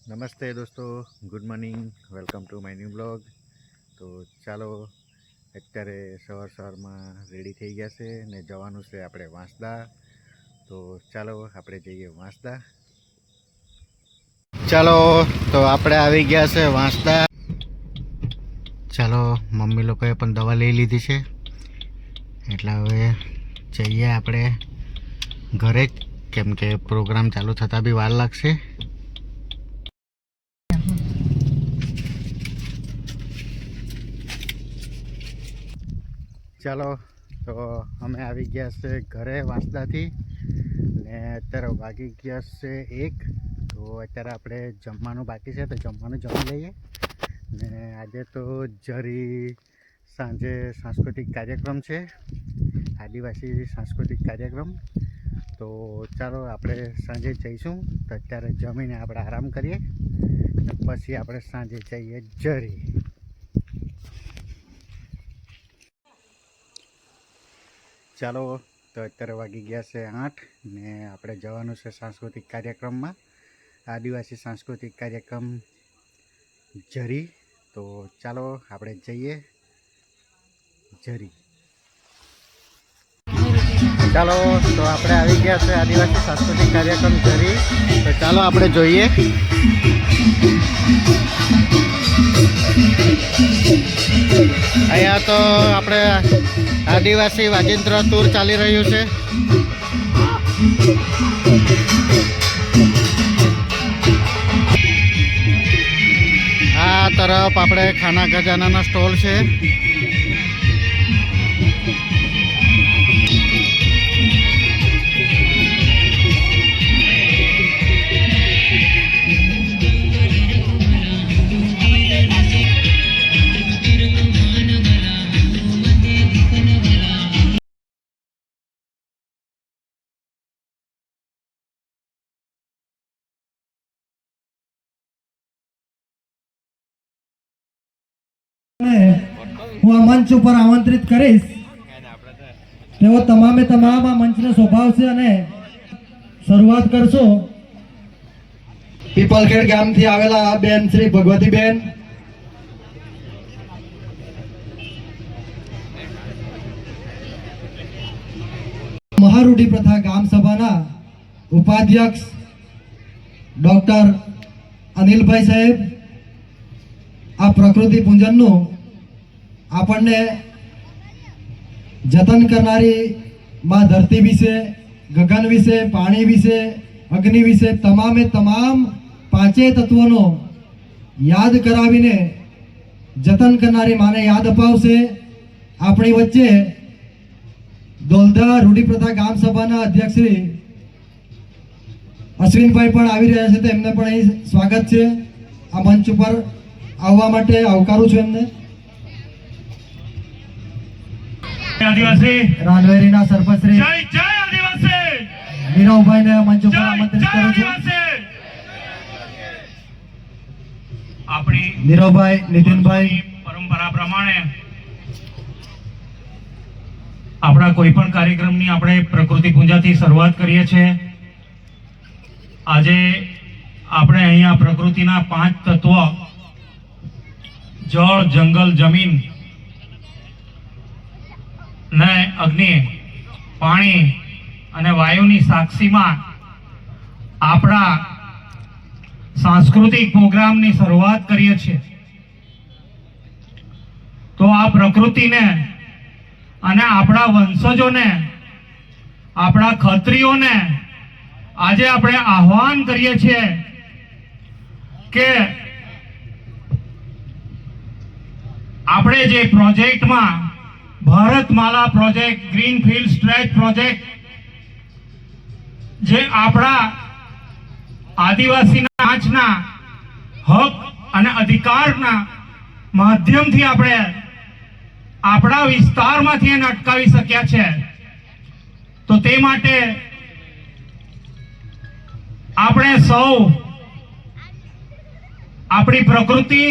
નમસ્તે દોસ્તો, good morning, welcome to my new blog. તો ચાલો અત્યારે સવારમાં રેડી થઈ ગયા છે ને જવાનું છે આપણે વાંસદા. તો ચાલો આપણે જઈએ વાંસદા. ચાલો તો આપણે આવી ગયા છે વાંસદા. ચાલો મમ્મી લોકોએ પણ દવા લઈ લીધી છે એટલે હવે જઈએ આપણે ઘરે જ, કેમ કે પ્રોગ્રામ ચાલુ થતાં બી વાર લાગશે. ચાલો તો અમે આવી ગયા છે ઘરે વાંસદાથી ને અત્યારે વાગી ગયા છે 1. તો અત્યારે આપણે જમવાનું બાકી છે તો જમવાનું જમી લઈએ. ને આજે તો જરી સાંજે સાંસ્કૃતિક કાર્યક્રમ છે, આદિવાસી સાંસ્કૃતિક કાર્યક્રમ. તો ચાલો આપણે સાંજે જઈશું. તો અત્યારે જમીને આપણે આરામ કરીએ ને પછી આપણે સાંજે જઈએ જરી. ચાલો તો અત્યારે વાગી ગયા છે 8 ને આપણે જવાનું છે સાંસ્કૃતિક કાર્યક્રમમાં, આદિવાસી સાંસ્કૃતિક કાર્યક્રમ જરી. તો ચાલો આપણે જઈએ જરી. ચાલો તો આપણે આવી ગયા છે આદિવાસી સાંસ્કૃતિક કાર્યક્રમ જરી. તો ચાલો આપણે જોઈએ. અહીંયા તો આપણે આદિવાસી વાજિંત્ર ટૂર ચાલી રહ્યું છે. આ તરફ આપણે ખાના ખજાનાનો સ્ટોલ છે. હું આ મંચ ઉપર આમંત્રિત કરીશ. તેઓ તમામ આ મંચને શોભાવશે અને શરૂઆત કરશો. પીપલખેડ ગામથી આવેલા બેન શ્રી ભગવતીબેન, મહારૂઢી પ્રથા ગામ સભાના ઉપાધ્યક્ષ ડોક્ટર અનિલભાઈ સાહેબ, આ પ્રકૃતિ પૂજનનું આપણને જતન કરનારી માં ધરતી વિશે, ગગન વિશે, પાણી વિશે, અગ્નિ વિશે તમામ પાંચેય તત્વોનો યાદ કરાવીને જતન કરનારી માને યાદ અપાવશે. આપણી વચ્ચે દોલધા રૂઢિપ્રથા ગામ સભાના અધ્યક્ષ શ્રી અશ્વિનભાઈ પણ આવી રહ્યા છે. તેમને પણ અહીં સ્વાગત છે. આ મંચ ઉપર આવવા માટે આવકારું છું એમને. આદિવાસી રાનવેરીના સરપંચ શ્રી જય જય આદિવાસી નીરવભાઈને મંચ ઉપર આમંત્રિત કરું છું. આપણી નીરવભાઈ, નીતિનભાઈ, પરંપરા પ્રમાણે આપણા કોઈ પણ કાર્યક્રમની આપણે પ્રકૃતિ પૂજાથી શરૂઆત કરીએ છીએ. આજે આપણે અહીંયા પ્રકૃતિના 5 તત્વ જળ, જંગલ, જમીન ને અગ્નિ, પાણી અને વાયુની સાક્ષીમાં આપણા સાંસ્કૃતિક પ્રોગ્રામની શરૂઆત કરીએ છીએ. તો આ પ્રકૃતિને અને આપણા વંશજોને, આપણા ખત્રીઓને આજે આપણે આહ્વાન કરીએ છીએ કે આપણે જે પ્રોજેક્ટમાં Bharatmala project, greenfield stretch project, જે આપણા આદિવાસીના પાંચના હક અને અધિકારના માધ્યમથી આપણે આપણા વિસ્તારમાંથી એને અટકાવી શક્યા છે. તો તે માટે આપણે સૌ આપણી પ્રકૃતિ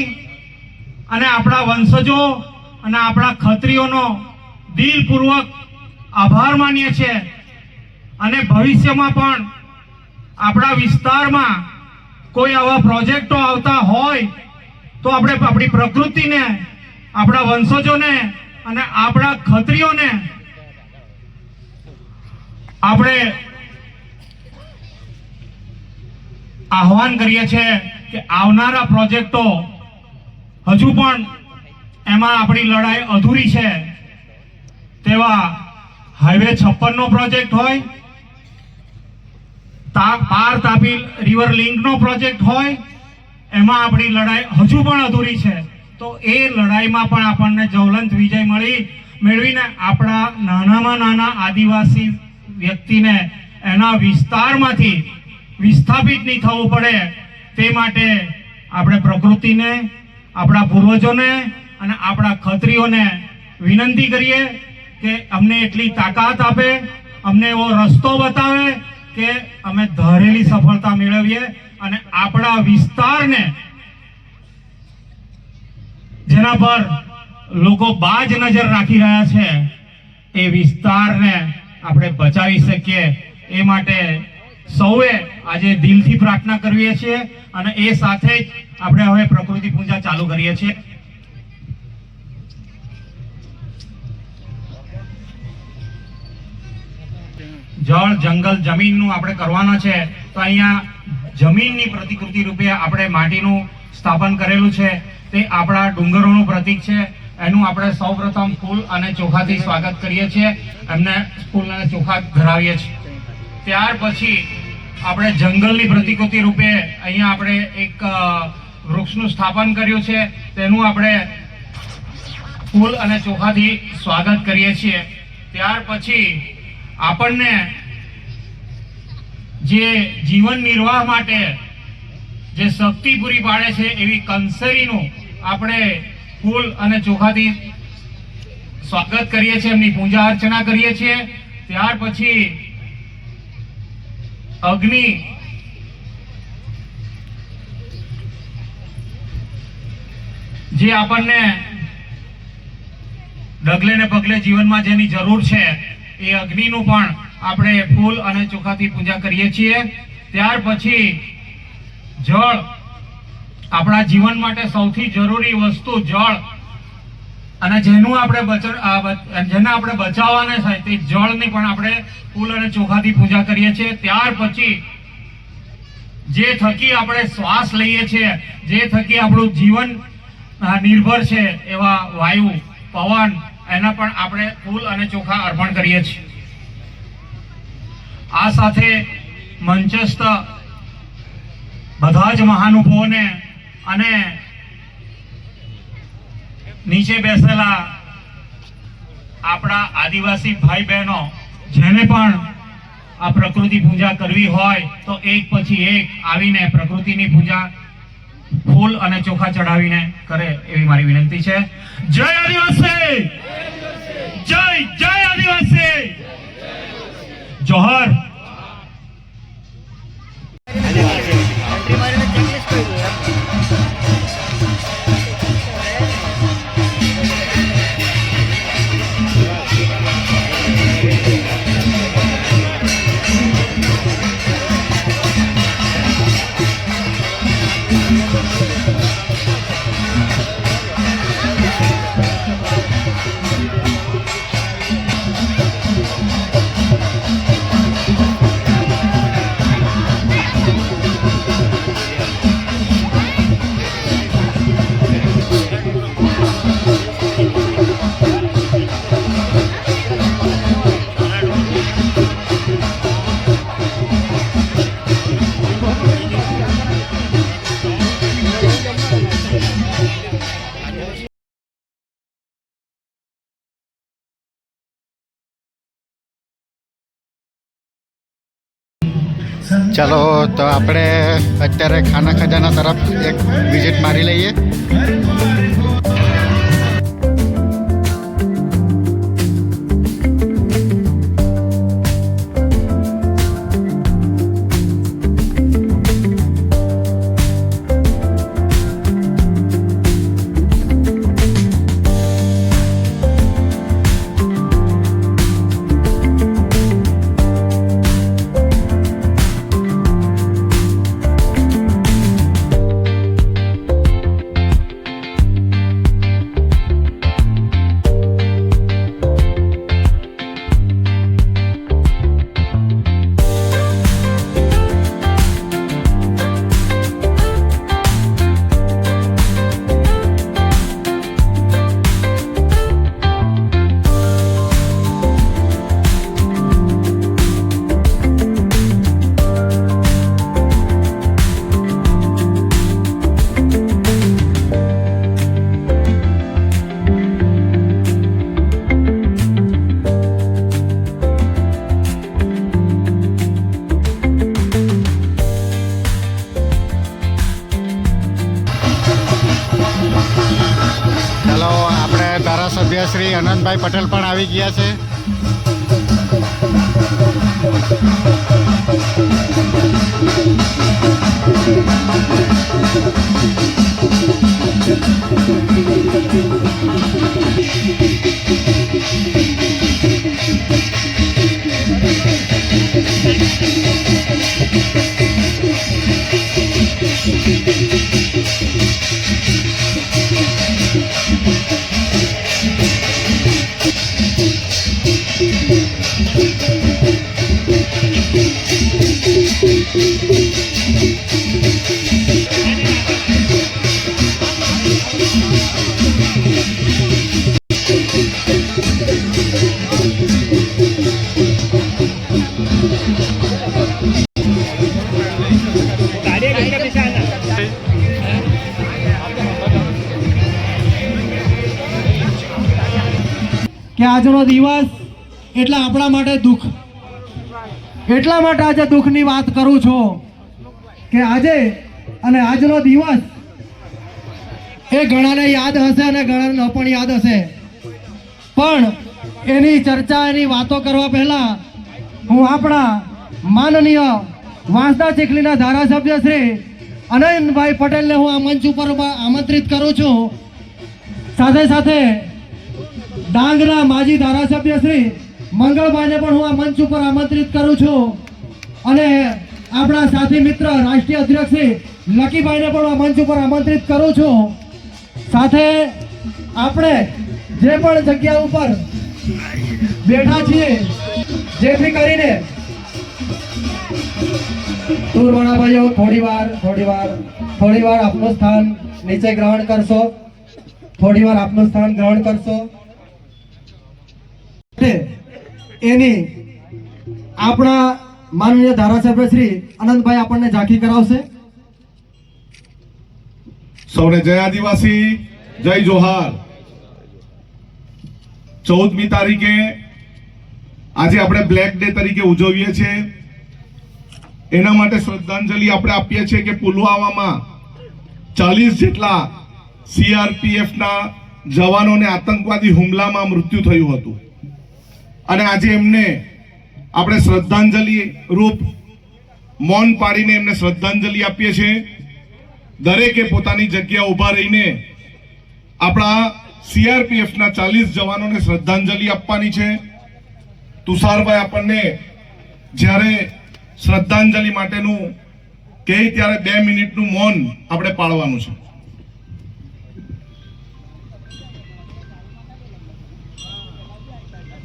અને આપણા વંશજો અને આપણા ખત્રીઓનો દિલપૂર્વક આભાર માનીએ છીએ અને ભવિષ્યમાં પણ આપણા વિસ્તારમાં કોઈ આવા પ્રોજેક્ટો આવતા હોય તો આપણે આપણી પ્રકૃતિને, આપણા વંશજોને અને આપણા ક્ષત્રિયોને આપણે આહવાન કરીએ છીએ કે આવનારા પ્રોજેક્ટો હજુ પણ એમાં આપણી લડાઈ અધૂરી છે તેવા હાઈવે 56 નો પ્રોજેક્ટ હોય, પાર તાપી રિવર લિંક નો પ્રોજેક્ટ હોય, એમાં આપણી લડાઈ હજુ પણ અધૂરી છે. તો એ લડાઈમાં પણ આપણને જ્વલંત વિજય મેળવીને આપણા નાનામાં નાના આદિવાસી વ્યક્તિને એના વિસ્તારમાંથી વિસ્થાપિત નહીં થવું પડે તે માટે આપણે પ્રકૃતિને, આપણા પૂર્વજોને અને આપણા ક્ષત્રિયોને વિનંતી કરીએ કે અમને એટલી તાકાત આપે, અમને એવો રસ્તો બતાવે કે અમે ધારેલી સફળતા મેળવીએ અને આપણા વિસ્તારને, જેના પર લોકો બાજ નજર રાખી રહ્યા છે, એ વિસ્તારને આપણે બચાવી શકીએ એ માટે સૌએ આજે દિલથી પ્રાર્થના કરીએ છીએ અને એ સાથે જ આપણે હવે પ્રકૃતિ પૂજા ચાલુ કરીએ છીએ. જળ, જંગલ, જમીનનું આપણે કરવાના છે તો અહીંયા જમીનની પ્રતિકૃતિ રૂપે આપણે માટીનું સ્થાપન કરેલું છે. તે આપણા ડુંગરોનું પ્રતીક છે. એનું આપણે સૌપ્રથમ ફૂલ અને ચોખાથી સ્વાગત કરીએ છીએ, એમને ફૂલ અને ચોખા ધરાવીએ છીએ. ત્યાર પછી આપણે જંગલની પ્રતિકૃતિ રૂપે અહીંયા આપણે એક વૃક્ષનું સ્થાપન કર્યું છે, તેનું આપણે ફૂલ અને ચોખાથી સ્વાગત કરીએ છીએ. ત્યાર પછી આપણને જે જીવન નિર્વાહ માટે જે શક્તિ પૂરી પાડે છે એવી કંસરીનું આપણે ફૂલ અને ચોખાથી સ્વાગત કરીએ છીએ, એમની પૂજા અર્ચના કરીએ છીએ. ત્યાર પછી અગ્નિ, જે આપણને ડગલે ને પગલે જીવનમાં જેની જરૂર છે એ અગ્નિનું પણ આપણે ફૂલ અને ચોખાથી પૂજા કરીએ છીએ. ત્યાર પછી જળ, આપણા જીવન માટે સૌથી જરૂરી વસ્તુ જળ, અને જેને આપણે બચાવવાને છે તે જળની પણ આપણે ફૂલ અને ચોખાથી પૂજા કરીએ છીએ. ત્યાર પછી જે થકી આપણે શ્વાસ લઈએ છીએ, જે થકી આપણું જીવન નિર્ભર છે એવા વાયુ, પવન, એના પણ આપણે ફૂલ અને ચોખા અર્પણ કરીએ છીએ. આ સાથે મંચસ્થ બધા જ મહાનુભાવોને અને નીચે બેસેલા આપણા આદિવાસી ભાઈ બહેનો જેને પણ આ પ્રકૃતિ પૂજા કરવી હોય તો એક પછી એક આવીને પ્રકૃતિની પૂજા ફૂલ અને ચોખા ચડાવીને કરે એવી મારી વિનંતી છે. જય આદિવાસી, જય જય આદિવાસી, જોહર. ચાલો તો આપણે અત્યારે ખાના ખજાના તરફ એક વિઝિટ મારી લઈએ. ધારાસભ્ય શ્રી આનંદભાઈ પટેલ પણ આવી ગયા છે. કે આજનો દિવસ એટલે આપણા માટે દુઃખ, એટલા માટે આજે દુઃખની વાત કરું છું કે આજે અને આજનો દિવસ એ ઘણાને યાદ હશે અને ઘણાને ન પણ યાદ હશે, પણ એની ચર્ચા એની વાતો કરવા પહેલા હું આપણા માનનીય વાંસદા ચીખલીના ધારાસભ્ય શ્રી આનંદભાઈ પટેલને હું આ મંચ ઉપર આમંત્રિત કરું છું. સાથે સાથે ડાંગના માજી ધારાસભ્ય શ્રી મંગળભાઈને પણ હું આ મંચ ઉપર આમંત્રિત કરું છું અને આપણા સાથી મિત્ર રાષ્ટ્રીય અધ્યક્ષ શ્રી લકીભાઈને પણ આ મંચ ઉપર આમંત્રિત કરું છું. સાથે આપણે જે પણ જગ્યા ઉપર બેઠા છીએ જેથી કરીને દૂરવાળા ભાઈઓ થોડી વાર આપનું સ્થાન નીચે ગ્રહણ કરશો, થોડી વાર આપનું સ્થાન ગ્રહણ કરશો. એની આપણા માનનીય ધારાસભ્ય શ્રી આનંદભાઈ આપણને ઝાંખી કરાવશે. સૌને જય આદિવાસી, જય જોહાર. 14મી તારીખે આજે આપણે બ્લેક ડે તરીકે ઉજવીએ છીએ. એના માટે શ્રદ્ધાંજલિ આપણે આપીએ છીએ કે પુલવામામાં 40 જેટલા CRPFના જવાનોને આતંકવાદી હુમલામાં મૃત્યુ થયું હતું અને આજે એમને આપણે શ્રદ્ધાંજલિ રૂપ મૌન પાડીને એમને શ્રદ્ધાંજલિ આપીએ છીએ. દરેકે પોતાની જગ્યા ઊભા રહીને આપણા CRPFના 40 જવાનોને શ્રદ્ધાંજલિ આપવાની છે. તુષારભાઈ આપણને જ્યારે શ્રદ્ધાંજલિ માટેનું કહે ત્યારે 2 મિનિટનું મૌન આપણે પાળવાનું છે.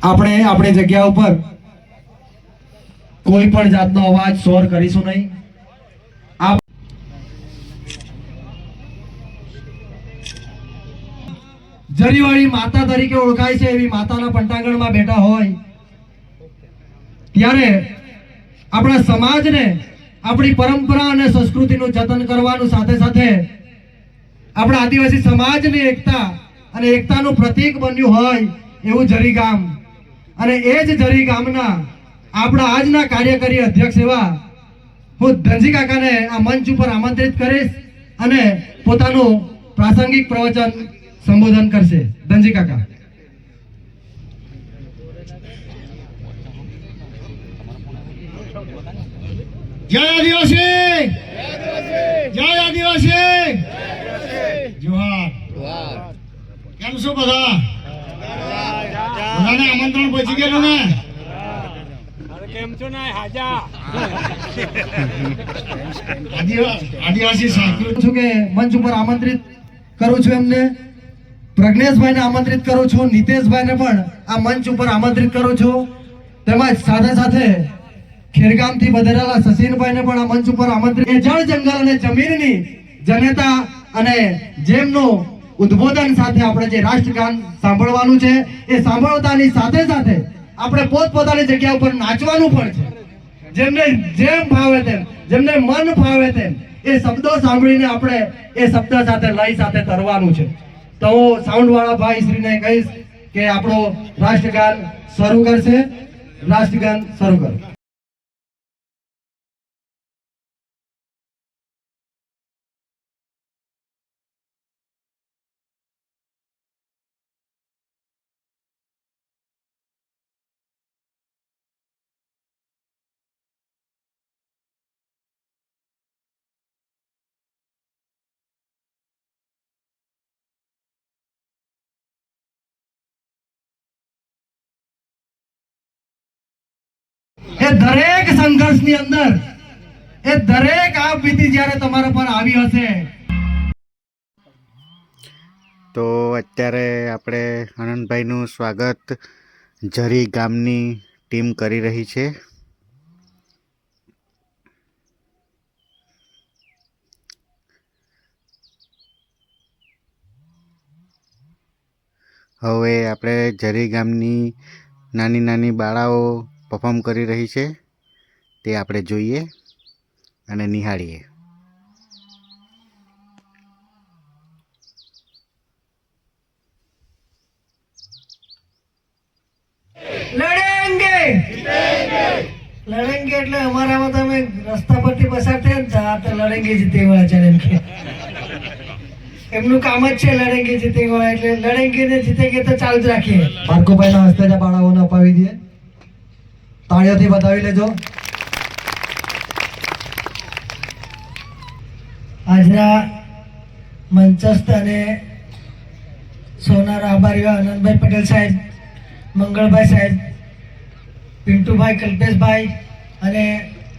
આપણે આપણી જગ્યા ઉપર કોઈ પણ જાતનો અવાજ શોર કરીશું નહીં. જરીવાળી માતા તરીકે ઓળખાય છે એવી માતાના પંટાંગણમાં બેઠા હોય ત્યારે આપણા સમાજને આપણી પરંપરા અને સંસ્કૃતિનું જતન કરવાનું, સાથે સાથે આપણા આદિવાસી સમાજની એકતા અને એકતાનું પ્રતીક બન્યું હોય એવું જરી ગામ અને એ જ જરી ગામના આપણા આજના કાર્યકારી અધ્યક્ષ એવા હું ધનજી કાકાને આ મંચ ઉપર આમંત્રિત કરીશ અને પોતાનું પ્રાસંગિક પ્રવચન સંબોધન કરશે. ધનજી કાકા. જય આદિવાસી, જય આદિવાસી, જોહાર. કેમ છો બધા? બધાને આમંત્રણ પહોંચી ગયેલું ને? કેમ છો ને હાજા આદિવાસી સંસ્કૃતિ છું કે મંચ ઉપર આમંત્રિત કરું છું એમને. પ્રજ્ઞેશભાઈને આમંત્રિત કરું છું, નીતેશભાઈને પણ આ મંચ ઉપર આમંત્રિત કરું છું. તેમજ સાથે સાથે ખેરગામથી વધેરેલા સસીનભાઈને પણ આ મંચ ઉપર આમંત્રિત. એ જળ જંગલ અને જમીનની જનતા અને જેમનું ઉદ્બોધન સાથે આપણે જે રાષ્ટ્રગાન સાંભળવાનું છે એ સાંભળતાની સાથે સાથે આપણે પોતપોતાની જગ્યા ઉપર નાચવાનું પણ છે. જેમને જેમ ભાવે તેમ, જેમને મન ભાવે તેમ એ શબ્દો સાંભળીને આપણે એ શબ્દ સાથે લય સાથે તરવાનું છે. તો હું સાઉન્ડ વાળા ભાઈ શ્રીને કહીશ કે આપણો રાષ્ટ્રગાન શરૂ કરશે. રાષ્ટ્રગાન શરૂ કરો. એ દરેક સંઘર્ષની અંદર એ દરેક આપવીતી જ્યારે તમારા પર આવી હશે, તો અત્યારે આપણે આનંદભાઈનું સ્વાગત ઝરી ગામની ટીમ કરી રહી છે. હવે આપણે ઝરી ગામની નાની નાની બાળાઓ પરફોર્મ કરી રહી છે તે આપણે જોઈએ અને નિહાળીએ. લડેંગે લડેંગે એટલે અમારામાં તમે રસ્તા પરથી પસાર થયા ને તો લડેંગે જીતે વાળા છે એમ કે એમનું કામ જ છે લડેંગે જીતે વાળા, એટલે લડેંગે ને જીતેંગે તો ચાલુ જ રાખીએ. પાર્કોભાઈના હસ્તે જ બાળાઓને અપાવી દઈએ, તાળીઓથી બતાવી લેજો. આજના મંચસ્થ અને સોનાર આભારી આનંદભાઈ પટેલ સાહેબ, મંગળભાઈ સાહેબ, પિન્ટુભાઈ, કલ્પેશભાઈ અને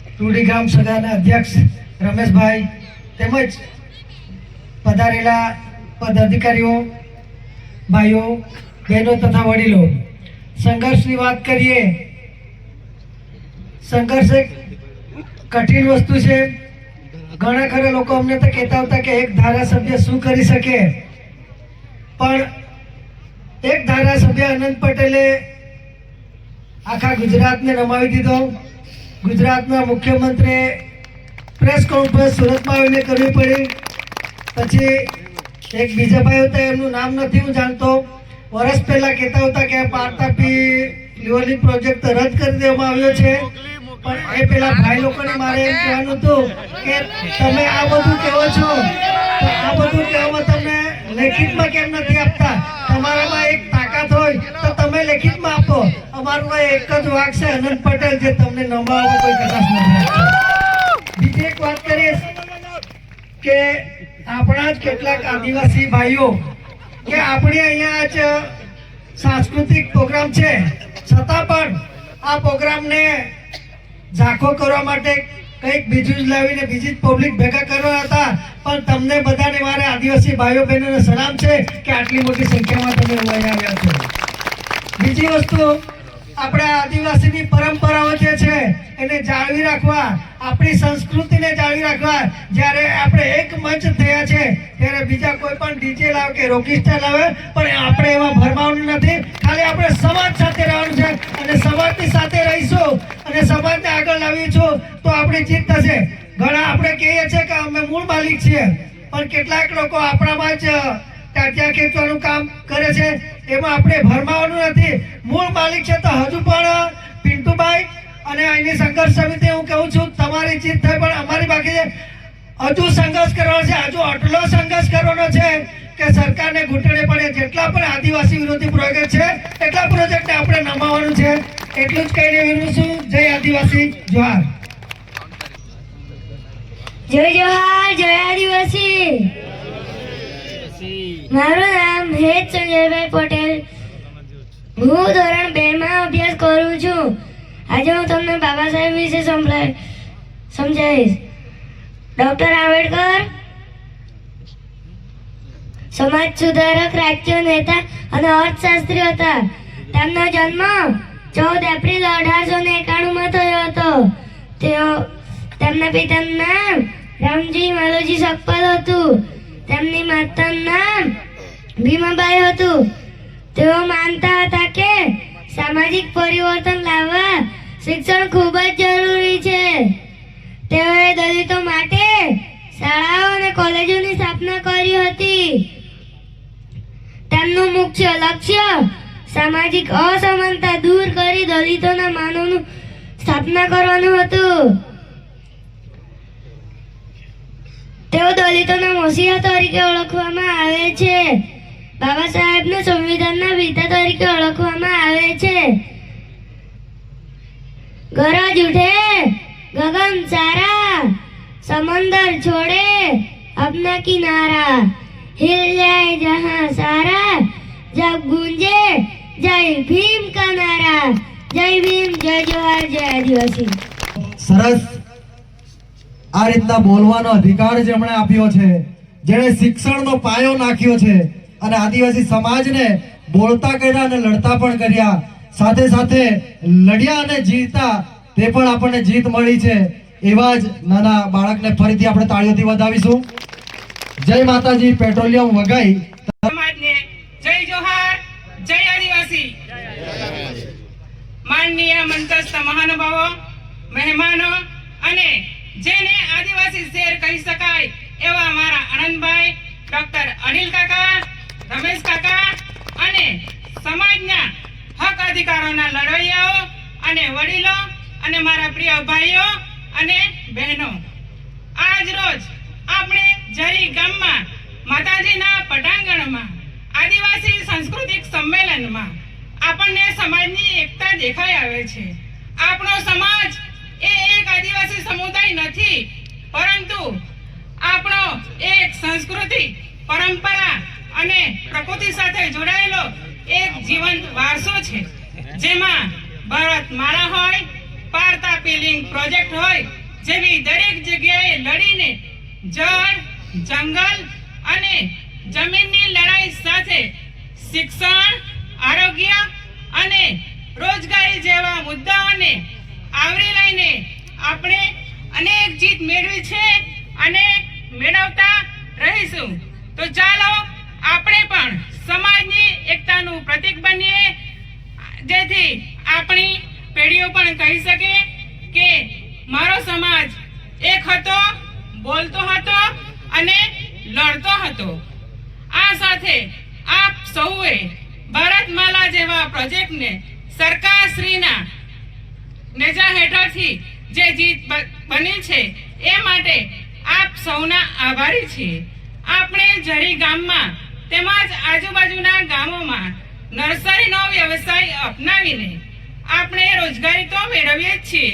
ટુડી ગામ સગાના અધ્યક્ષ રમેશભાઈ તેમજ પધારેલા પદાધિકારીઓ, ભાઈઓ, બહેનો તથા વડીલો, સંઘર્ષની વાત કરીએ. સંઘર્ષ એક કઠિન વસ્તુ છે. ઘણા ખરા લોકો અમને તો કહેતા હતા કે એક ધારાસભ્ય શું કરી શકે, પણ એક ધારાસભ્ય આનંદ પટેલે આખા ગુજરાતને રમાવી દીધો. ગુજરાતના મુખ્યમંત્રીએ પ્રેસ કોન્ફરન્સ સુરતમાં આવીને કરવી પડી. પછી એક બીજા ભાઈ હતા, એમનું નામ નથી હું જાણતો, વર્ષ પહેલા કહેતા હતા કે પારતાપી લિવરલિંગ પ્રોજેક્ટ રદ કરી દેવામાં આવ્યો છે. પણ એ પેલા ભાઈ લોકોને મારે એમ કહેવાનું હતું કે તમે આ બધું કહો છો, તો આ બધું કહેવામાં તમે લેખિતમાં કેમ નથી આપતા? તમારામાં એક તાકાત હોય તો તમે લેખિતમાં આપો. અમારું એક જ વાક છે, આનંદ પટેલ, જે તમને નમાવવા કોઈ કદાચ નથી આપતો. બીજી એક વાત કરીએ કે આપણા જ કેટલાક આદિવાસી ભાઈઓ કે આપણે અહીંયા જ સાંસ્કૃતિક પ્રોગ્રામ છે, છતાં પણ આ પ્રોગ્રામને ઝાંખો કરવા માટે કંઈક બીજું જ લાવીને બીજી જ પબ્લિક ભેગા કરવા હતા. પણ તમને બધાને મારે આદિવાસી ભાઈઓ બહેનોને સલામ છે કે આટલી મોટી સંખ્યામાં તમે અહીંયા આવ્યા છો. બીજી વસ્તુ, આપણા આદિવાસીની પરંપરાઓ જે છે એને જાળવી રાખવા, આપણી સંસ્કૃતિને જાળવી રાખવા. જ્યારે આપણે એક મંચ થયા છે ત્યારે બીજા કોઈ પણ ડીજે લાવે કે રોકિસ્ટાર લાવે, પણ આપણે એમાં ભરમાવાનું નથી. ખાલી આપણે સમાજ સાથે રહેવાનું છે અને સમાજની સાથે રહીશું અને સમાજને આગળ લાવીશું તો આપણી જીત થશે. ઘણા આપણે કહીએ છીએ કે અમે મૂળ માલિક છીએ, પણ કેટલાક લોકો આપણામાં જ ટાટિયા ખેંચવાનું કામ કરે છે. એમાં આપણે ભરમાવાનું નથી. મૂળ માલિક છે તો હજુ પણ પિન્ટુભાઈ અને અહીંની સંઘર્ષ સમિતિ, હું કહું છું તમારી જીત થઈ પણ અમારી બાકી છે. હજુ સંઘર્ષ કરવાનો છે, હજુ આટલો સંઘર્ષ કરવાનો છે કે સરકારને ઘૂંટણે પડે. જેટલા પણ આદિવાસી વિરોધી પ્રોજેક્ટ છે એટલા પ્રોજેક્ટને આપણે નમાવવાનું છે. એટલું જ કહીને વિનવું છું. જય આદિવાસી, જોહાર. જય જોહાર, જય આદિવાસી. મારું નામ હેત સંજયભાઈ પટેલ. હું ધોરણ 2 માં અભ્યાસ કરું છું. આજે હું તમને બાબા સાહેબ વિશે સમજાવીશ. ડોક્ટર આંબેડકર સમાજ સુધારક, રાજકીય નેતા અને અર્થશાસ્ત્રી હતા. તેમનો જન્મ 14 એપ્રિલ 1891 થયો હતો. તેમના પિતાનું નામ રામજી માલોજી સકપાલ હતું. તેમની માતાનું નામ ભીમાબાઈ હતું. તેઓ માનતા હતા કે સામાજિક પરિવર્તન લાવવા શિક્ષણ ખૂબ જ જરૂરી છે. તેઓએ દલિતો માટે શાળાઓ અને કોલેજોની સ્થાપના કરી હતી. તેમનું મુખ્ય લક્ષ્ય સામાજિક અસમાનતા દૂર કરી દલિતોના માનવનું સ્થાપના કરવાનું હતું. તેઓ દલિતોના મસીહા તરીકે ઓળખવામાં આવે છે. બાબા સાહેબને સંવિધાનના પિતા તરીકે ઓળખવામાં આવે છે. ગરજ ઉઠે ગગન સારા, समंदर छोड़े अपना किनारा, हिल जाए जहां सारा, जब गूंजे जय भीम का नारा, જય ભીમ, જય જોહાર, જય આદિવાસી. સરસ. આ રીતના બોલવાનો અધિકાર જેમણે આપ્યો છે, જેણે શિક્ષણનો પાયો નાખ્યો છે અને આદિવાસી સમાજને બોલતા કર્યા અને લડતા પણ કર્યા, સાથે સાથે લડ્યા અને જીતા, તે પણ આપણને જીત મળી છે. એવા જ નાના બાળકને ફરીથી આપણે તાળીઓથી વધાવીશું. જય માતાજી. પેટ્રોલિયમ વગાઈ સમાજને જય જોહાર, જય આદિવાસી. માનનીય મંતસ્થ મહાનુભાવો, મહેમાનો અને જેને આદિવાસી શેર કહી શકાય એવા મારા આનંદભાઈ, ડોક્ટર અનિલ કાકા, રમેશ કાકા અને સમાજના હક અધિકારોના લડવૈયાઓ અને વડીલો અને મારા પ્રિય ભાઈઓ અને બહેનો, આજ રોજ આપણે જરી ગામમાં માતાજીના પટાંગણમાં આદિવાસી સાંસ્કૃતિક સંમેલનમાં આપણને સમાજની એકતા દેખાઈ આવે છે. આપણો સમાજ એ એક આદિવાસી સમુદાય નથી, પરંતુ આપણો એક સંસ્કૃતિ, પરંપરા અને પ્રકૃતિ સાથે જોડાયેલો એક જીવંત વારસો છે, જેમાં ભારતમાળા હોય, પાર તાપી લિંક પ્રોજેક્ટ હોય જેવી દરેક જગ્યાએ લડીને જળ, જંગલ અને જમીનની લડાઈ સાથે શિક્ષણ, આરોગ્ય અને રોજગારી જેવા મુદ્દાઓને આવરી લઈને આપણે અનેક જીત મેળવી છે અને મેળવતા રહીશું. તો ચાલો આપણે પણ સમાજની એકતાનું પ્રતીક બનીએ, જેથી આપણી પેઢીઓ પણ કહી શકે કે મારો સમાજ એક હતો, બોલતો હતો અને લડતો હતો. આ સાથે આપ સૌએ ભારતમાલા જેવા પ્રોજેક્ટને સરકારશ્રીના નેજા હેઠળથી જે જીત બની છે એ માટે આપ સૌના આભારી છીએ. આપણે જરી ગામમાં તેમજ આજુબાજુના ગામોમાં નર્સરીનો વ્યવસાય અપનાવીને આપણે રોજગારી તો મેળવીએ જ છીએ,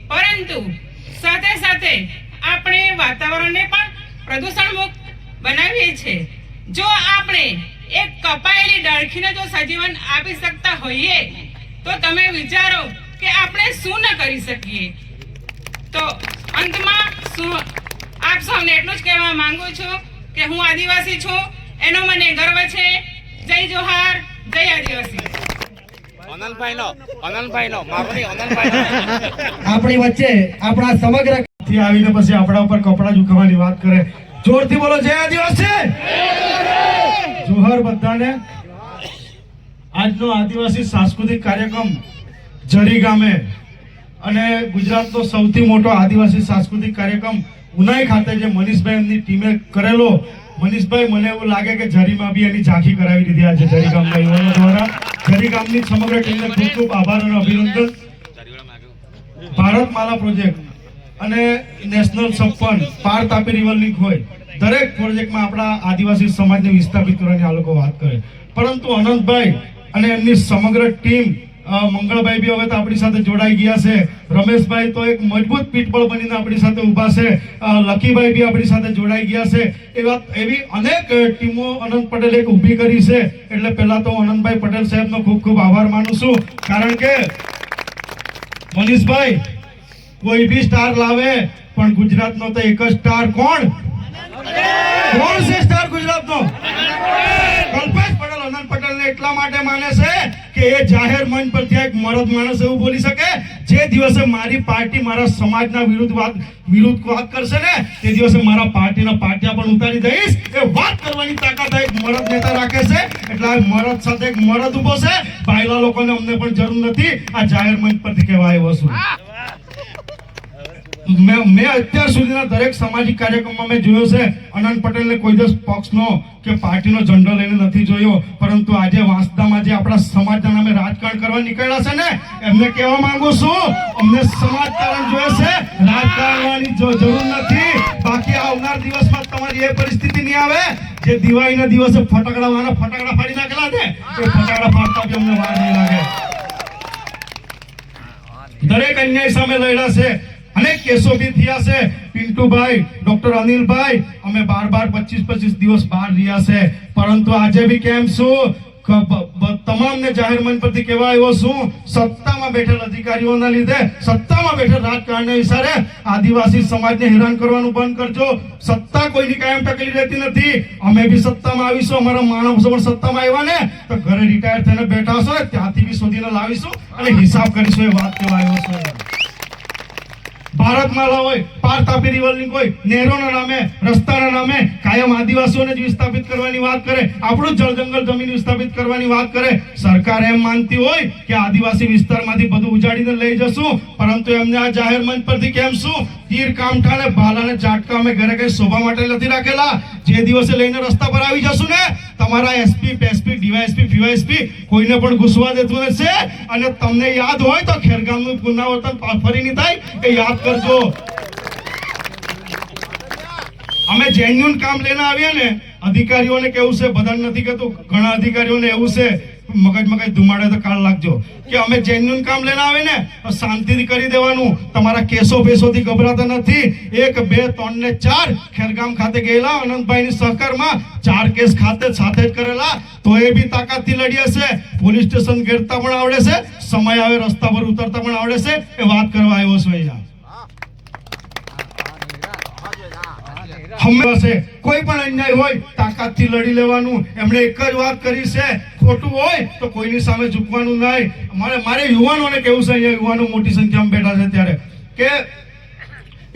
પરંતુ સાથે સાથે આપણે વાતાવરણને પણ પ્રદૂષણ મુક્ત બનાવીએ છીએ. જો આપણે એક કપાયેલી ડાળખીને જો સજીવન આપી શકતા હોઈએ તો તમે વિચારો કે આપણે શું ન કરી શકીએ. તો અંતમાં આપ સૌને એટલું જ કહેવા માંગુ છું કે હું આદિવાસી છું, એનો મને ગર્વ છે. જય જોહાર, જય આદિવાસી. આપણી વચ્ચે આપણા સમગ્ર થી આવીને પછી આપણા ઉપર કપડા ઝુકાવવાની વાત કરે. જોરથી બોલો જય આદિવાસી. જોહર બધાને. આજનો આદિવાસી સાંસ્કૃતિક કાર્યક્રમ જરી ગામે અને ગુજરાતનો સૌથી મોટો આદિવાસી સાંસ્કૃતિક કાર્યક્રમ ઉનાઈ ખાતે જે મનીષભાઈ એમની ટીમે કરેલો. મનીષભાઈ, મને એવું લાગે કે જરીમાં બી એની ઝાંખી કરાવી દીધી આજે જરી ગામના યુવાનો દ્વારા. જરી ગામની સમગ્ર ટીમને ખૂબ ખૂબ આભાર અને અભિનંદન. ભારતમાલા પ્રોજેક્ટ અને નેશનલ સપન, પાર તાપી રિવર લિંક હોય, દરેક પ્રોજેક્ટમાં આપણા આદિવાસી સમાજને વિસ્થાપિત કરવાની આ લોકો વાત કરે, પરંતુ અનંતભાઈ અને એમની સમગ્ર ટીમ, મંગળભાઈ બી હવે તો આપણી સાથે જોડાઈ ગયા છે, રમેશભાઈ તો એક મજબૂત પીઠબળ બનીને આપણી સાથે ઊભા છે, લકીભાઈ બી આપણી સાથે જોડાઈ ગયા છે. એવી અનેક ટીમો અનંત પટેલે એક ઊભી કરી છે. એટલે પહેલા તો હું અનંતભાઈ પટેલ સાહેબનો ખૂબ ખૂબ આભાર માનું છું, કારણ કે મનીષભાઈ કોઈ બી સ્ટાર લાવે પણ ગુજરાતનો તો એક જ સ્ટાર. કોણ છે સ્ટાર ગુજરાતનો? કલ્પેશ પટેલ. અનંત પટેલને એટલા માટે માને છે કે એ જાહેર મંચ પર ત્યાં એક મરદ માણસ એવું બોલી શકે, જે દિવસે મારી પાર્ટી મારા સમાજના વિરુદ્ધ વાત કરશે ને તે દિવસે મારા પાર્ટીના પાટિયા પણ ઉતારી દઈશ. એ વાત કરવાની તાકાત એક મરદ નેતા રાખે છે. એટલે આ મરદ સાથે એક મરદ ઉભો છે. બાયલા લોકોને અમને પણ જરૂર નથી, આ જાહેર મંચ પરથી કહેવાય એવો છું. મેં અત્યાર સુધીના દરેક સામાજિક કાર્યક્રમમાં મેં જોયો છે, અનંત પટેલને કોઈ દિવસ પક્ષનો કે પાર્ટીનો ઝંડો લઈને નથી જોયો, પરંતુ આજે વાંસદામાં જે આપણા સમાજના નામે રાજકારણ કરવા નીકળ્યા છે ને, એમને કહેવા માંગુ છું, અમને સમાજકારણ જોઈએ છે, રાજકારણની જરૂર નથી. બાકી આવનાર દિવસમાં તમારી એ પરિસ્થિતિ નહીં આવે જે દિવાળીના દિવસે ફટાકડા ફાડી નાખેલા છે, એ ફટાકડા ફાડતા બી અમને વાર નહીં લાગે. દરેક અન્યાય સામે લડ્યા છે, અનેક કેસો બી થયા છે. પિન્ટુભાઈ, ડોક્ટર અનિલભાઈ, અમે 12-25 દિવસ બહાર રહ્યા છે, પરંતુ આજે બી કેમ છું? તમામને જાહેર મંચ પરથી કહેવા આવ્યો છું, સત્તામાં બેઠેલ અધિકારીઓના લીધે, સત્તામાં બેઠેલ રાજકારણના ઇશારે આદિવાસી સમાજને હેરાન કરવાનું બંધ કરજો. સત્તા કોઈની કાયમ ટકેલી રહેતી નથી. અમે બી સત્તામાં આવીશું, અમારા માણસો પણ સત્તામાં આવ્યા ને તો ઘરે રિટાયર થઈને બેઠા હશો ત્યાંથી બી શોધીને લાવીશું અને હિસાબ કરીશું. એ વાત કહેવા આવ્યો છું. ભારતમાલા હોય, પાર તાપી રિવર લિંક હોય, નહેરોના નામે, રસ્તાના નામે કાયમ આદિવાસીઓને જ વિસ્થાપિત કરવાની વાત કરે, આપણું જળ જંગલ જમીન વિસ્થાપિત કરવાની વાત કરે. સરકાર એમ માનતી હોય કે આદિવાસી વિસ્તારમાંથી બધું ઉજાડીને લઈ જશું, પરંતુ એમને આ જાહેર મંચ પરથી કેમ શું તીર કામઠા ને ભાલા ને ઝાટકા અમે ઘરે કઈ શોભા માટે નથી રાખેલા. જે દિવસે લઈને રસ્તા પર આવી જશું ને તમારા એસપી ડીવાયએસપી પીવાયએસપી કોઈને પણ ઘૂસવા દેતું નથી. અને તમને યાદ હોય તો ખેરગામનું પુનરાવર્તન ફરી નહીં થાય એ યાદ કરજો. અમે જેન્યુન કામ લઈને આવ્યા ને, અધિકારીઓને કેવું છે, બધાને નથી કહેતું, ઘણા અધિકારીઓને એવું છે મગજ ધુમાડે તો કાળ લાગજો કે અમે જેન્યુન કામ લઈને આવે ને શાંતિથી કરી દેવાનું. તમારા કેસો બેસોથી ગભરાતા નથી. 1 2 3 ને 4 ખેરગામ ખાતે ગયેલા અનંતભાઈની સહકારમાં 4 કેસ ખાતે સાથે જ કરેલા, તો એ બી તાકાતથી લડી હશે. પોલીસ સ્ટેશન ઘેરતા પણ આવડે છે, સમય આવે રસ્તા પર ઉતરતા પણ આવડે છે. એ વાત કરવા આવ્યો છું અહીંયા. હંમેશા કોઈ પણ અન્યાય હોય તાકાતથી લડી લેવાનું. એમણે એક જ વાત કરી છે, ખોટું હોય તો કોઈની સામે ઝૂકવાનું નહીં. મારે યુવાનોને કેવું છે, અહીંયા યુવાનો મોટી સંખ્યામાં બેઠા છે ત્યારે, કે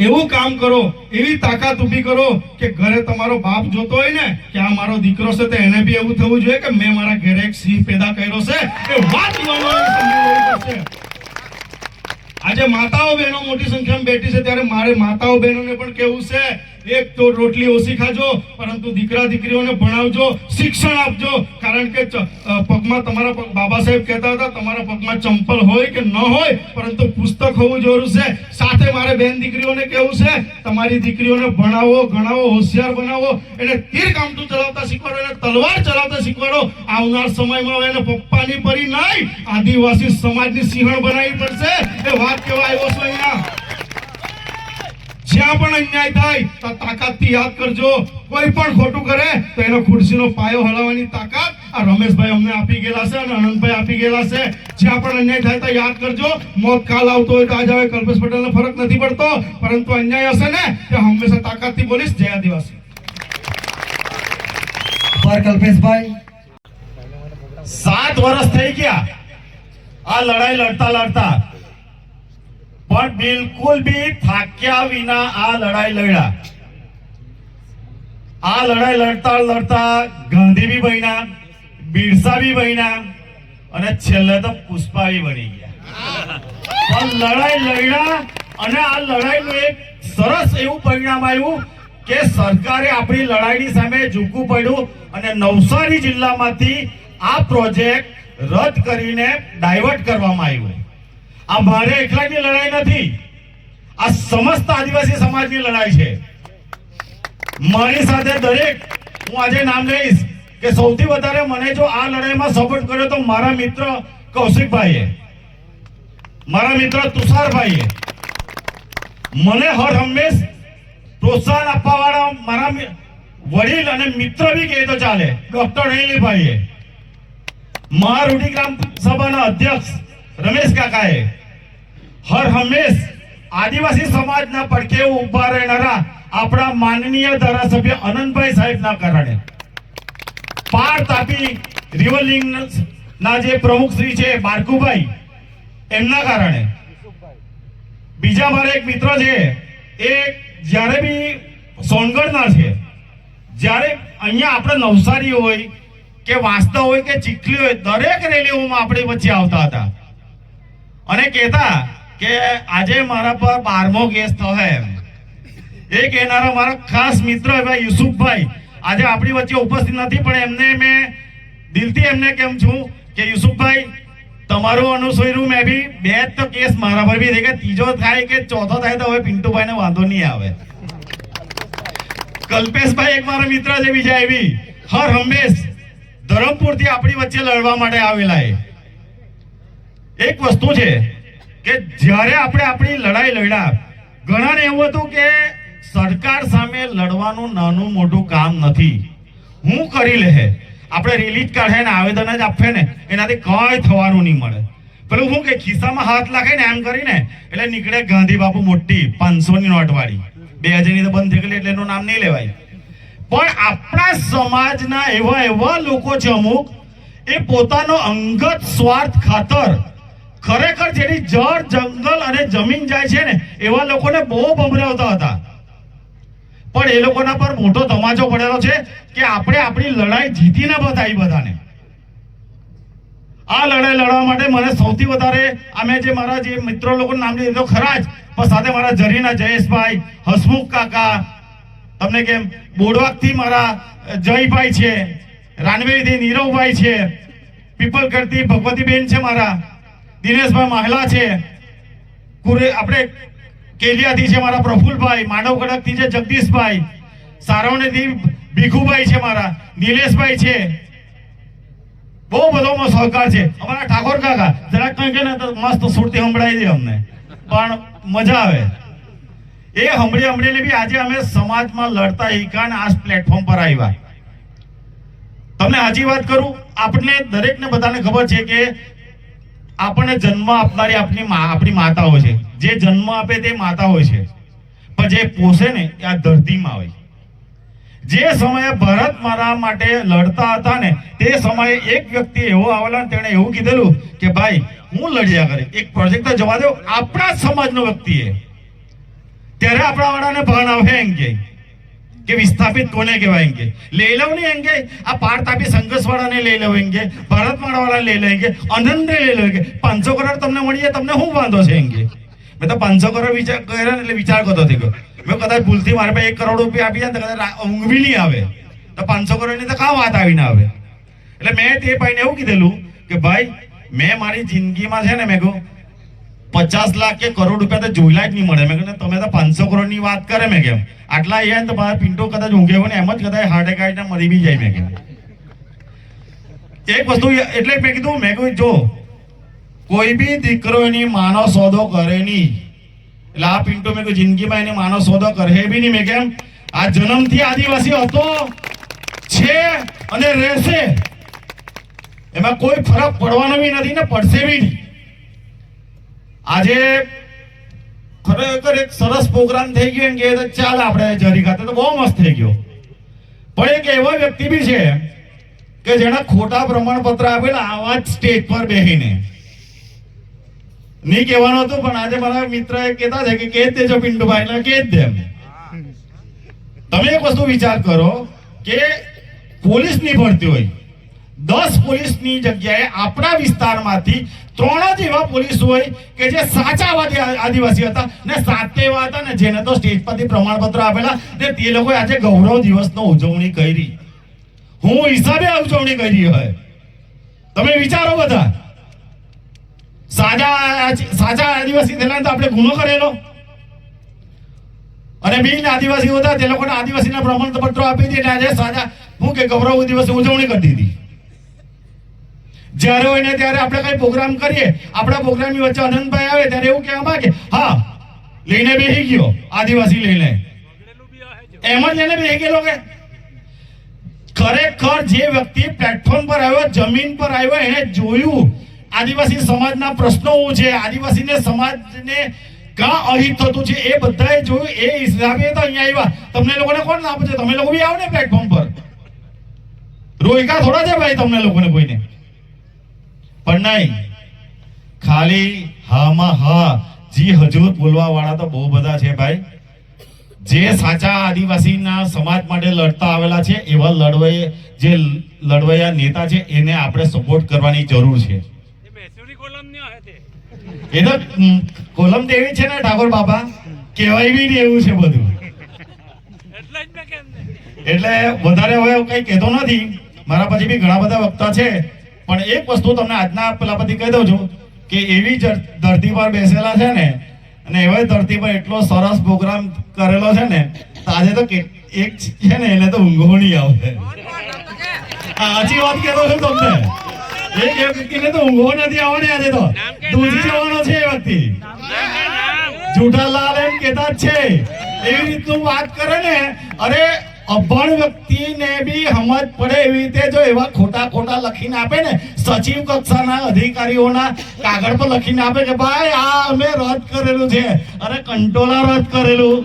એવું કામ કરો, એવી તાકાત ઊભી કરો કે ઘરે તમારો બાપ જોતો હોય ને કે આ મારો દીકરો છે, તો એને બી એવું થવું જોઈએ કે મેં મારા ઘરે એક સિંહ પેદા કર્યો છે. એ વાત યુવાનોએ સમજવી પડશે. આજે માતાઓ બહેનો મોટી સંખ્યામાં બેઠી છે ત્યારે મારે માતાઓ બહેનોને પણ કેવું છે, એક તો રોટલી ઓછી ખાજો, પરંતુ દીકરા દીકરીઓને ભણાવજો, શિક્ષણ આપજો. કારણ કે પગમાં તમારા બાબા સાહેબ કહેતા હતા તમારા પગમાં ચંપલ હોય કે ન હોય, પરંતુ પુસ્તક હોવું જરૂરી છે. સાથે મારે બેન દીકરીઓને કેવું છે, તમારી દીકરીઓને ભણાવો, ગણાવો, હોશિયાર બનાવો, એને તીર કામઠું ચલાવતા શીખવાડો, એને તલવાર ચલાવતા શીખવાડો. આવનાર સમયમાં હવે એને પપ્પાની પરી નહીં, આદિવાસી સમાજની સિંહણ બનાવવી પડશે. એ વાત કહેવા આવ્યો છું અહીંયા. જ્યાં પણ અન્યાય થાય તો તાકાતથી યાદ કરજો. કોઈ પણ ખોટું કરે તો એનો ખુરશીનો પાયો હલાવવાની તાકાત આ રમેશભાઈ અમને આપી ગયેલા છે અને અનંતભાઈ આપી ગયેલા છે. જ્યાં પણ અન્યાય થાય તો યાદ કરજો. મોત કાલ આવતો હોય તો આજ આવે, કલ્પેશ પટેલને ફરક નથી પડતો, પરંતુ અન્યાય હશે ને તે હંમેશા તાકાતથી બોલીશ. જય આદિવાસી. કલ્પેશભાઈ 7 વર્ષ થઈ ગયા આ લડાઈ લડતા, પણ બિલકુલ બી થાક્યા વિના આ લડાઈ લડ્યા. આ લડાઈ લડતા ગાંધી બી બન્યા, બિરસા બી બન્યા અને છેલ્લે તો પુષ્પા બી બની ગયા. પણ લડાઈ લડ્યા અને આ લડાઈનું એક સરસ એવું પરિણામ આવ્યું કે સરકારે આપણી લડાઈની સામે ઝૂકવું પડ્યું અને નવસારી જિલ્લામાંથી આ પ્રોજેક્ટ રદ કરીને ડાયવર્ટ કરવામાં આવ્યું. આ મારે એકલાની લડાઈ નથી, આ સમસ્ત આદિવાસી સમાજની લડાઈ છે. મારી સાથે દરેક, હું આજે નામ લઈશ કે સૌથી વધારે મને જો આ લડાઈમાં સપોર્ટ કર્યો તો મારા મિત્ર કૌશિકભાઈએ, મારા મિત્ર તુષારભાઈએ, મને હર હંમેશ પ્રોત્સાહન આપવા વાળા મારા વડીલ અને મિત્ર બી કહે તો ચાલે ડોક્ટર નૈલીભાઈએ, મહારૂઢી ગ્રામ સભાના અધ્યક્ષ રમેશ કાકાએ, હર હંમેશ આદિવાસી સમાજના પડખે ઉભા રહેનારા આપણા માનનીય ધારાસભ્ય અનંતભાઈ સાહેબના કારણે, પાર તાપી રિવર લિંક ના જે પ્રમુખ શ્રી છે બારકુભાઈ, એમના કારણે, બીજા મારા એક મિત્ર છે એ જ્યારે બી સોનગઢના છે, જ્યારે અહીંયા આપણે નવસારી હોય કે વાંસદા હોય કે ચીખલી હોય, દરેક રેલીઓમાં આપણી વચ્ચે આવતા હતા અને કહેતા કે આજે મારા પર 12મો કેસ થયો એમ. એ કહેનારા મારા ખાસ મિત્ર ભાઈ યુસુફભાઈ આજે આપણી વચ્ચે ઉપસ્થિત નથી, પણ એમને મેં દિલથી એમને કેમ છું કે યુસુફભાઈ તમારું અનુસર્યું મેં બી 2 તો કેસ મારા પર બી થઈ ગયા, ત્રીજો થાય કે ચોથો થાય તો હવે પિન્ટુભાઈને વાંધો નહીં આવે. કલ્પેશભાઈ એક મારા મિત્ર છે બીજા, એવી હર હંમેશ ધરમપુરથી આપણી વચ્ચે લડવા માટે આવેલા. એક વસ્તુ છે કે જ્યારે આપણે આપણી લડાઈ લડ્યા, ઘણાને એવું હતું કે સરકાર સામે લડવાનું નાનું મોટું કામ નથી, હું કરી લે. આપણે રિલીઝ કાઢે ને આવેદન જ આપે ને એનાથી કંઈ થવાનું નહીં મળે. પેલું શું કે ખિસ્સામાં હાથ લાગે ને એમ કરીને એટલે નીકળે ગાંધી બાપુ મોટી 500 ની નોટ વાળી. 2000 ની તો બંધ થઈ ગઈ એટલે એનું નામ નહીં લેવાય. પણ આપણા સમાજના એવા લોકો છે અમુક, એ પોતાનો અંગત સ્વાર્થ ખાતર ખરેખર જેની જળ જંગલ અને જમીન જાય છે ને એવા લોકોને બહુ બમરાવતા હતા. પણ એ લોકોના પર મોટો તમાચો પડેલો છે કે આપણે આપણી લડાઈ જીતીને બતાવી બધાને. આ લડાઈ લડવા માટે મને સૌથી વધારે અમે જે મારા જે મિત્રો લોકોનું નામ લીધું ખરા જ, પણ સાથે મારા જરીના જયેશભાઈ, હસમુખ કાકા, તમને કેમ બોડવાકથી મારા જયભાઈ છે, રાનવેથી નીરવભાઈ છે, પીપલગઢથી ભગવતીબેન છે, મારા દિનેશભાઈ માહલા છે, આપણે કેલિયાથી છે મારા પ્રફુલભાઈ, માનવગઢથી છે જગદીશભાઈ, સારવણીથી ભીખુભાઈ છે, મારા નિલેશભાઈ છે. બહુ બધો સહકાર છે. અમારા ઠાકોર કાકા જરાક કંઈ કે ને તો મસ્ત સુરતી સંભળાઈ દે અમને, પણ મજા આવે. એ હમણીને બી આજે અમે સમાજમાં લડતા ઈકાન આ પ્લેટફોર્મ પર આવ્યા. તમને સાચી વાત કરું, આપણને દરેકને બધાને ખબર છે કે આપણને જન્મ આપનારી આપણી માતાઓ છે. જે જન્મ આપે તે માતાઓ છે, પણ જે પોષે ને એ આ ધરતીમાં હોય. જે સમયે ભરત મારા માટે લડતા હતા ને તે સમયે એક વ્યક્તિ એવો આવેલા, તેણે એવું કીધેલું કે ભાઈ હું લડ્યા કરે, એક પ્રોજેક્ટ તો જવા દો, આપણા સમાજનો વ્યક્તિ એ. ત્યારે આપણા વાળાને ભાન આવે એમ કે વિસ્થાપિત કોને કહેવાય એમ કે લઈ લઉં નહીં એમ કે આ પાર તાપી સંઘર્ષ વાળાને લઈ લઉં એમ કે ભારતમાળા વાળા લઈ લઉં કે અનંતને લઈ લઉં કે 500 કરોડ તમને મળી જાય, તમને શું વાંધો છે એમ કે. મેં તો 500 કરોડ વિચાર કર્યા એટલે વિચાર કરતો હતો. મેં કદાચ ભૂલથી મારે પાસે 1 કરોડ રૂપિયા આપી જાય તો કદાચ ઊંઘ બી નહીં આવે, તો 500 કરોડની તો કાં વાત આવી ના આવે. એટલે મેં તે ભાઈને એવું કીધેલું કે ભાઈ મેં મારી જિંદગીમાં છે ને મેં કહું 50 લાખ કે કરોડ રૂપિયા તો જોયેલા જ નહીં મળે. મેં કહ્યું તમે તો 500 કરોડની વાત કરે. મેં કેમ આટલા અહીંયા તો મારા પિન્ટો કદાચ ઊંઘે હોય ને એમ જ કદાચ હાર્ટ એટેક મરી બી જાય. મેં કીધું એક વસ્તુ એટલે મેં કીધું જો કોઈ બી દીકરો એની માનો સોદો કરે નહીં, એટલે આ પિન્ટો મેં જિંદગીમાં એની માનો સોદો કરે બી નહીં. મેં કેમ આ જન્મથી આદિવાસી હતો, છે અને રહેશે, એમાં કોઈ ફરક પડવાનો બી નથી ને પડશે બી નહીં. આજે ખરેખર એક સરસ પ્રોગ્રામ થઈ ગયો કે ચાલ આપણે જરી ખાતે તો બહુ મસ્ત થઈ ગયો. પણ એક એવો વ્યક્તિ બી છે કે જેના ખોટા પ્રમાણપત્ર આપેલા આવા જ સ્ટેજ પર બેસીને નહીં કહેવાનું હતું, પણ આજે મારા મિત્ર કહેતા છે કે કહી દેજો પિન્ટુભાઈ ને કહી જ દે. તમે એક વસ્તુ વિચાર કરો કે પોલીસ ની ભરતી હોય, 10 પોલીસની જગ્યાએ આપણા વિસ્તારમાંથી 3 જ એવા પોલીસ હોય કે જે સાચા આદિવાસી હતા ને 7 એવા હતા ને જેને તો સ્ટેજ પરથી પ્રમાણપત્ર આપેલા ને તે લોકોએ આજે ગૌરવ દિવસનો ઉજવણી કરી. હું હિસાબે ઉજવણી કરી હોય તમે વિચારો બધા. સાચા આદિવાસી થયેલા તો આપણે ગુનો કરેલો, અને બિન આદિવાસી હતા તે લોકોને આદિવાસીના પ્રમાણપત્રો આપી દીધા. આજે સાચા હું કે ગૌરવ દિવસે ઉજવણી કરી દીધી. જ્યારે હોય ને ત્યારે આપણે કઈ પ્રોગ્રામ કરીએ, આપણા પ્રોગ્રામની વચ્ચે અનંતભાઈ આવે ત્યારે એવું કહેવા માંગે હા લઈને બેસી ગયો આદિવાસી લઈને, એમ જ લઈને બેસી ગયેલો. કે ખરેખર જે વ્યક્તિ પ્લેટફોર્મ પર આવ્યો, જમીન પર આવ્યો, એને જોયું આદિવાસી સમાજના પ્રશ્નો શું છે, આદિવાસીને સમાજને કાં અહિત થતું છે એ બધાએ જોયું. એ હિસાબે તો અહીંયા આવ્યા. તમને લોકોને કોણ આપે છે? તમે લોકો બી આવો ને પ્લેટફોર્મ પર. રોયકા થોડા છે ભાઈ તમને લોકોને કોઈને. પણ નહીં, ખાલી હામાં હા જી હજૂર બોલવા વાળા તો બહુ બધા છે ભાઈ. જે સાચા આદિવાસીના સમાજ માટે લડતા આવેલા છે એવા લડવૈયા નેતા છે એને આપણે સપોર્ટ કરવાની જરૂર છે. એ તો કોલમ દેવી છે ને ઠાકોર બાપા, કહેવાય બી નહીં એવું છે બધું. એટલે વધારે હવે કઈ કહેતો નથી. મારા પછી બી ઘણા બધા વક્તા છે, પણ એક વસ્તુ તમને આજના પેલા પછી કહી દઉં છું કે એવી ધરતી પર બેસેલા છે ને, અને એવા ધરતી પર એટલો સરસ પ્રોગ્રામ કરેલો છે ને, આજે તો એક છે ને એને તો ઊંઘો નહીં આવે. સાચી વાત કહેતો છું તમને. એક વ્યક્તિને તો ઊંઘો નથી આવવાની. આજે તો દૂધી જવાનો છે એ વ્યક્તિ. જૂઠાલાલ એમ કહેતા જ છે. એવી રીતનું વાત કરે ને, અરે અભણ વ્યક્તિને બી સમજ પડે એવી રીતે જો એવા ખોટા લખીને આપે ને, સચિવ કક્ષાના અધિકારીઓના કાગળ પર લખીને આપે કે ભાઈ આ અમે રદ કરેલું છે, અરે કંટોલા રદ કરેલું,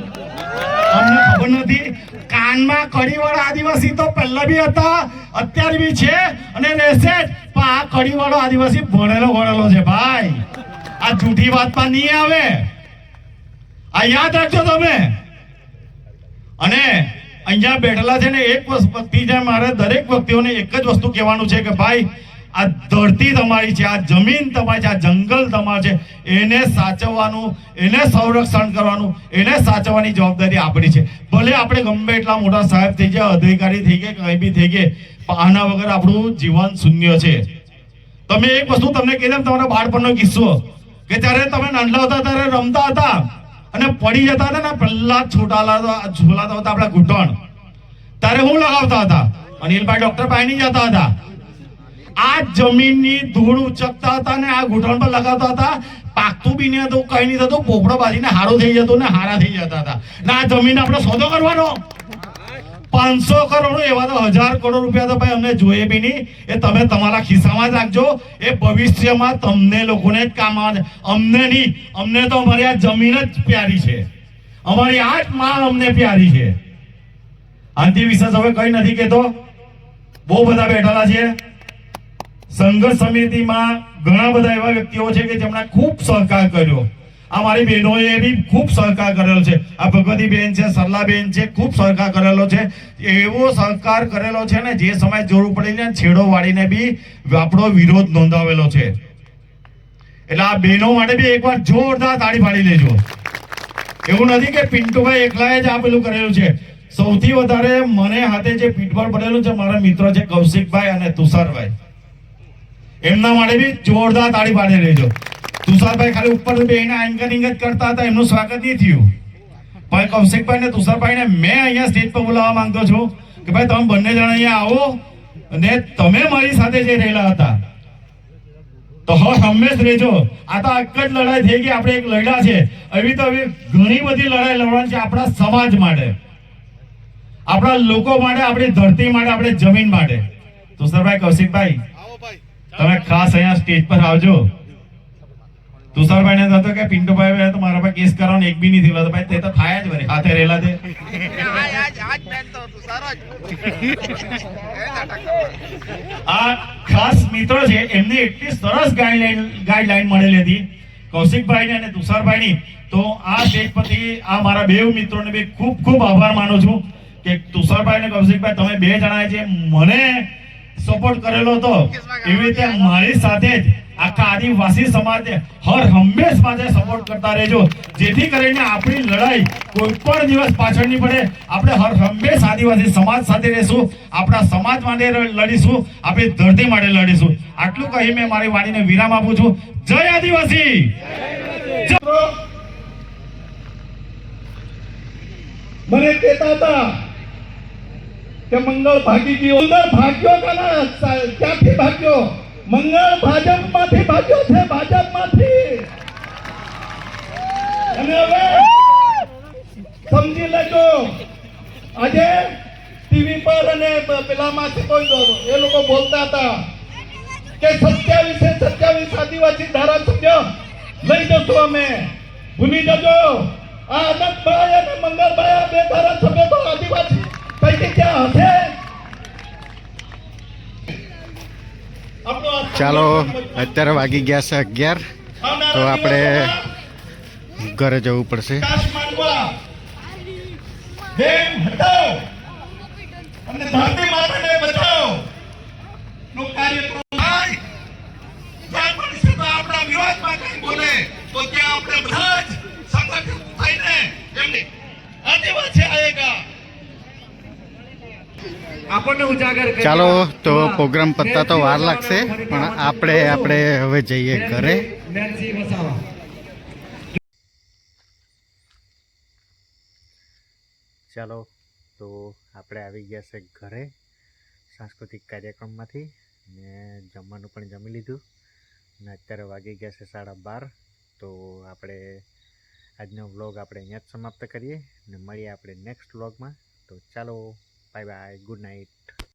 અમને ખબર નથી. કાનમાં કડીવાળા આદિવાસી તો પહેલા બી હતા, અત્યારે બી છે અને રહેશે જ, પણ આ કડીવાળો આદિવાસી ભણેલો છે ભાઈ. આ જૂઠી વાતમાં નહીં આવે, આ યાદ રાખજો તમે. અને અહીંયા બેઠેલા છે ને એક વ્યક્તિ છે, મારે દરેક વ્યક્તિઓને એક જ વસ્તુ કહેવાનું છે કે ભાઈ આ ધરતી તમારી છે, આ જમીન તમારી છે, આ જંગલ તમારું છે, એને સાચવવાનું, એને સંરક્ષણ કરવાનું, એને સાચવવાની જવાબદારી આપણી છે. ભલે આપણે ગમે એટલા મોટા સાહેબ થઈ ગયા, અધિકારી થઈ ગયા, કંઈ બી થઈ ગયા, પણ આના વગર આપણું જીવન શૂન્ય છે. તમે એક વસ્તુ તમને કહી દઉં, તમારા બાળપણનો કિસ્સો કે જ્યારે તમે નાનલા હતા ત્યારે રમતા હતા અને પડી જતા હતા ને, પહેલા છોલાતા હતા આપણા ઘૂંટણ, ત્યારે હું લગાવતા હતા, અનિલભાઈ ડોક્ટર પાસે જતા હતા, આ જમીનની ધૂળ ઉચકતા હતા ને આ ઘૂંટણ પર લગાવતા હતા. પાકતું બી નહીં હતું, કઈ નહીં થતું, પોપડો બાજીને હારું થઈ જતું ને હારા થઈ જતા હતા. ના આ જમીન આપણે સોદો કરવાનો 500 કરોડ, એવા તો 1000 કરોડ રૂપિયા તો ભાઈ અમને જોઈએ બી નહીં. એ તમે તમારા ખિસ્સામાં જ રાખજો, એ ભવિષ્યમાં તમને લોકોને જ કામ આવે. અમને નહીં, અમને તો અમારી આ જમીન જ પ્યારી છે, અમારી આ જ માં અમને પ્યારી છે. આનાથી વિશેષ હવે કઈ નથી કહેતો. બહુ બધા બેઠેલા છે સંઘર્ષ સમિતિમાં, ઘણા બધા એવા વ્યક્તિઓ છે કે જેમણે ખૂબ સહકાર કર્યો. આ મારી બહેનોએ બી ખૂબ સહકાર કરેલો છે. આ ભગવતીબેન છે, સરલાબેન છે, ખૂબ સહકાર કરેલો છે. એવો સહકાર કરેલો છે ને જે સમય જરૂર પડી ને છેડો વાળીને બી આપણો વિરોધ નોંધાવેલો છે. એટલે આ બહેનો માટે બી એકવાર જોરદાર તાળી પાડી લેજો. એવું નથી કે પિન્ટુભાઈ એકલાએ જ આ પેલું કરેલું છે. સૌથી વધારે મને હાથે જે પીઠબળ પડેલું છે મારા મિત્રો છે કૌશિકભાઈ અને તુષારભાઈ, એમના માટે બી જોરદાર તાળી પાડી લેજો. તુષારભાઈ ખાલી ઉપર બેહીને એન્કરિંગ જ કરતા હતા, એમનું સ્વાગત નહીં થયું. પણ કૌશિકભાઈ ને તુષારભાઈ ને મેં અહીંયા સ્ટેજ પર બોલાવવા માંગતો છું કે ભાઈ તમે બંને જણા અહીંયા આવો અને તમે મારી સાથે જે રહેલા હતા તો હંમેશ રહેજો. આ તો એક જ લડાઈ થઈ ગઈ, આપણે એક લડ્યા છે, એવી તો હવે ઘણી બધી લડાઈ લડવાની છે આપણા સમાજ માટે, આપણા લોકો માટે, આપણી ધરતી માટે, આપણી જમીન માટે. તુષારભાઈ, કૌશિકભાઈ તમે ખાસ અહીંયા સ્ટેજ પર આવજો. તુષારભાઈ ને થતો કે પિન્ટુભાઈ તો મારા પર કેસ કરવાનો એક બી નહીં થયેલો. ભાઈ તે તો થાય જ વળી, હાથે રહેલા તે. આ ખાસ મિત્રો છે, એમની એટલી સરસ ગાઈડલાઈન મળેલી હતી કૌશિકભાઈ ને અને તુષારભાઈ ની. તો આ સ્ટેજ પરથી આ મારા બે મિત્રોને બી ખૂબ ખૂબ આભાર માનું છું કે તુષારભાઈ અને કૌશિકભાઈ તમે બે જણાએ જે મને સપોર્ટ કરેલો હતો, એવી રીતે મારી સાથે જ આખા આદિવાસી સમાજને હર હંમેશ માટે સપોર્ટ કરતા રહેજો, જેથી કરીને આપણી લડાઈ કોઈ પણ દિવસ પાછળ નહીં પડે. આપણે હર હંમેશ આદિવાસી સમાજ સાથે રહેશું, આપણા સમાજ માટે લડીશું, આપણી ધરતી માટે લડીશું. આટલું કહી મેં મારી વાણીને વિરામ આપું છું. જય આદિવાસી. મને કહેતા હતા કે મંગળ ભાગી ગયો. મંગળ ભાગ્યો કાના ક્યાંથી ભાગ્યો? મંગળ ભાજપમાંથી ભાગ્યો છે, ભાજપમાંથી. અને હવે સમજી લેજો, આજે ટીવી પર અને પેલામાંથી કોઈ એ લોકો બોલતા હતા કે 27 આદિવાસી ધારાસભ્ય લઈ જશું અમે. ભૂલી જજો, આ આનંદભાઈ અને મંગળભાઈ આ બે ધારાસભ્ય તો આદિવાસી પૈકી ક્યાં હશે? ચાલો, અત્યારે વાગી ગયા છે 11, તો આપણે ઘરે જવું પડશે. ધરતી માતાને બચાવો નો કાર્યક્રમ થાય. જ્યાં પણ આપણા વિરોધમાં કંઈ બોલે તો ત્યાં આપણે બધા જ સંગઠિત થઈને એમની આદિવાસી આયેગા. ચાલો, તો પ્રોગ્રામ પતતા તો વાર લાગશે, પણ આપણે હવે જઈએ ઘરે. ચાલો, તો આપણે આવી ગયા છે ઘરે સાંસ્કૃતિક કાર્યક્રમમાંથી, ને જમવાનું પણ જમી લીધું, ને અત્યારે વાગી ગયા છે 12:30. તો આપણે આજનો વ્લોગ આપણે અહીંયા જ સમાપ્ત કરીએ, ને મળીએ આપણે નેક્સ્ટ વ્લોગમાં. તો ચાલો. Bye bye, good night.